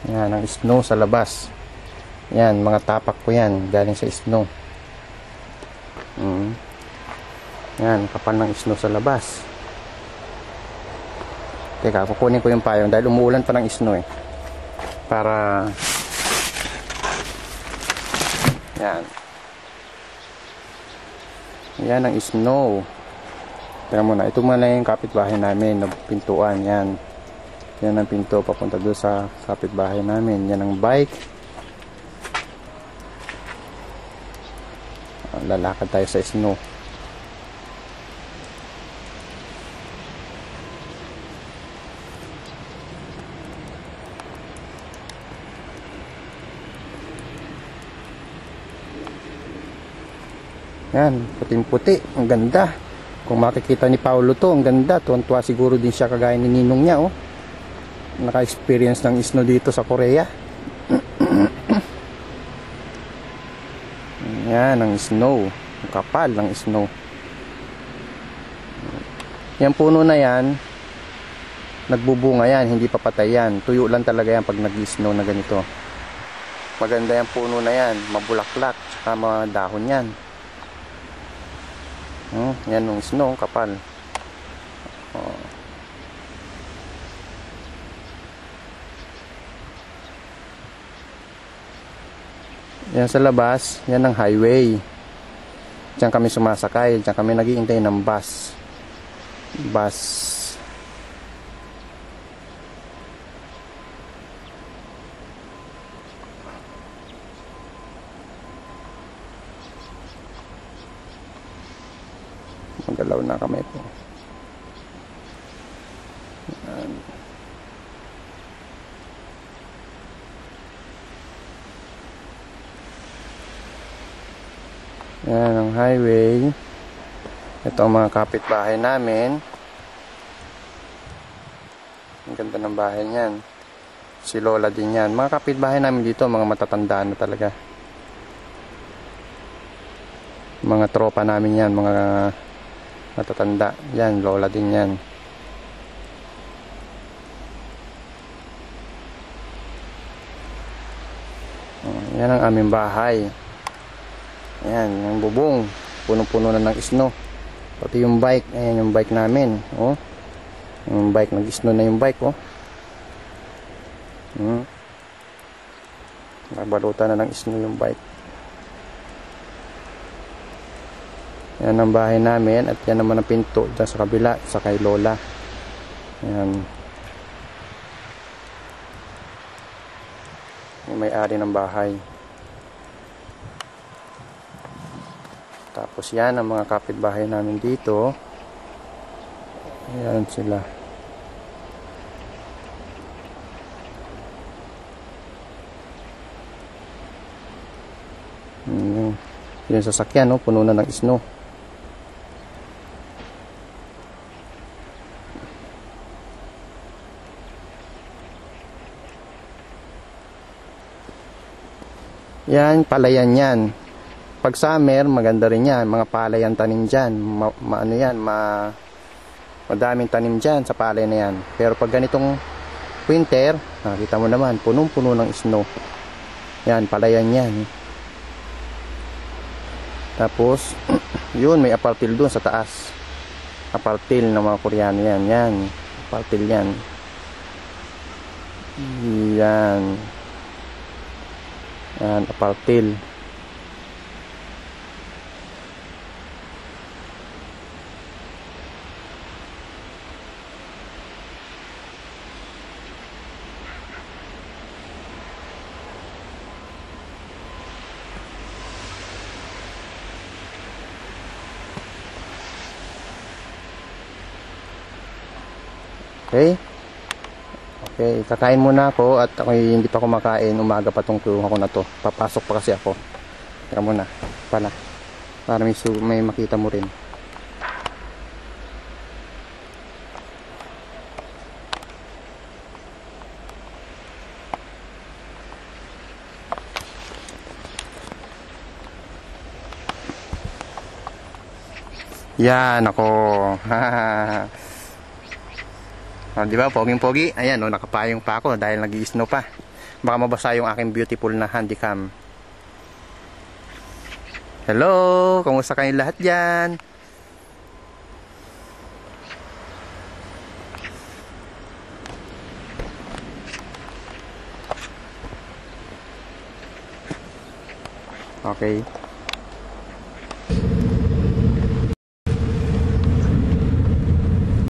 Yan ang snow sa labas. Yan, mga tapak ko yan, galing sa snow. Yan, kapal ng snow sa labas. Teka, kukunin ko yung payong dahil umuulan pa ng snow eh. Para yan. Yan ang snow. Tingnan mo na, ito muna yung kapitbahay namin, pintuan, yan. Yan ang pinto papunta doon sa kapitbahay namin. Yan ang bike. Lalakad tayo sa snow. Yan, puting-puti, ang ganda. Kung makikita ni Paulo to, ang ganda. Tuwan-tuwa siguro din siya kagaya ni ninong niya, oh. Naka-experience ng snow dito sa Korea. Yan, ang snow. Ang kapal ng snow. Yan puno na yan, nagbubunga yan, hindi pa patay yan. Tuyo lang talaga yan pag nag-snow na ganito. Maganda yan puno na yan, mabulaklak, tsaka mga dahon yan. Yan yung snow, kapal. Yan sa labas, yan ang highway. Diyan kami sumasakay, diyan kami naghihintay ng bus. Magalaw na kami po. Yan ang highway. Ito ang mga kapitbahay namin. Ang ganda ng bahay niyan. Si Lola din yan. Mga kapitbahay namin dito, mga matatandaan na talaga. Mga tropa namin yan, mga matatanda. Yan, Lola din yan. Yan ang aming bahay. Ayan, yung bubong. Punong-puno na ng snow. Pati yung bike. Ayan yung bike namin. Oh. Yung bike, nag-snow na yung bike. Oh. Nagbalutan na ng snow yung bike. Yan ang bahay namin. At yan naman ang pinto dyan sa kabila. Sa kay Lola. Ayan. Yung may-ari ng bahay. Tapos yan ang mga kapitbahay namin dito. Ayan sila. Yung sasakyan, no? Puno na ng snow. Yan, palayan yan. Pag summer, maganda rin yan. Mga palay ang tanim dyan. Ano yan, madaming tanim dyan sa palay na yan. Pero pag ganitong winter, nakita mo naman, punong-puno ng snow. Yan, palayan yan. Tapos, yun, may apartil dun sa taas. Apartil ng mga Koreano yan. Yan, apartil yan. Yan. Yan, apartil. Okay? Okay, kakain muna ako at ako hindi pa kumakain. Umaga pa tong kinuha ko na to. Papasok pa kasi ako. Teka muna. Pala. Para may makita mo rin. Yan ako. Oh, di ba, poging-pogi. Ayan, oh, nakapayong pa ako dahil nag-i-snow pa. Baka mabasa yung aking beautiful na handycam. Hello! Kumusta kayong lahat dyan? Okay.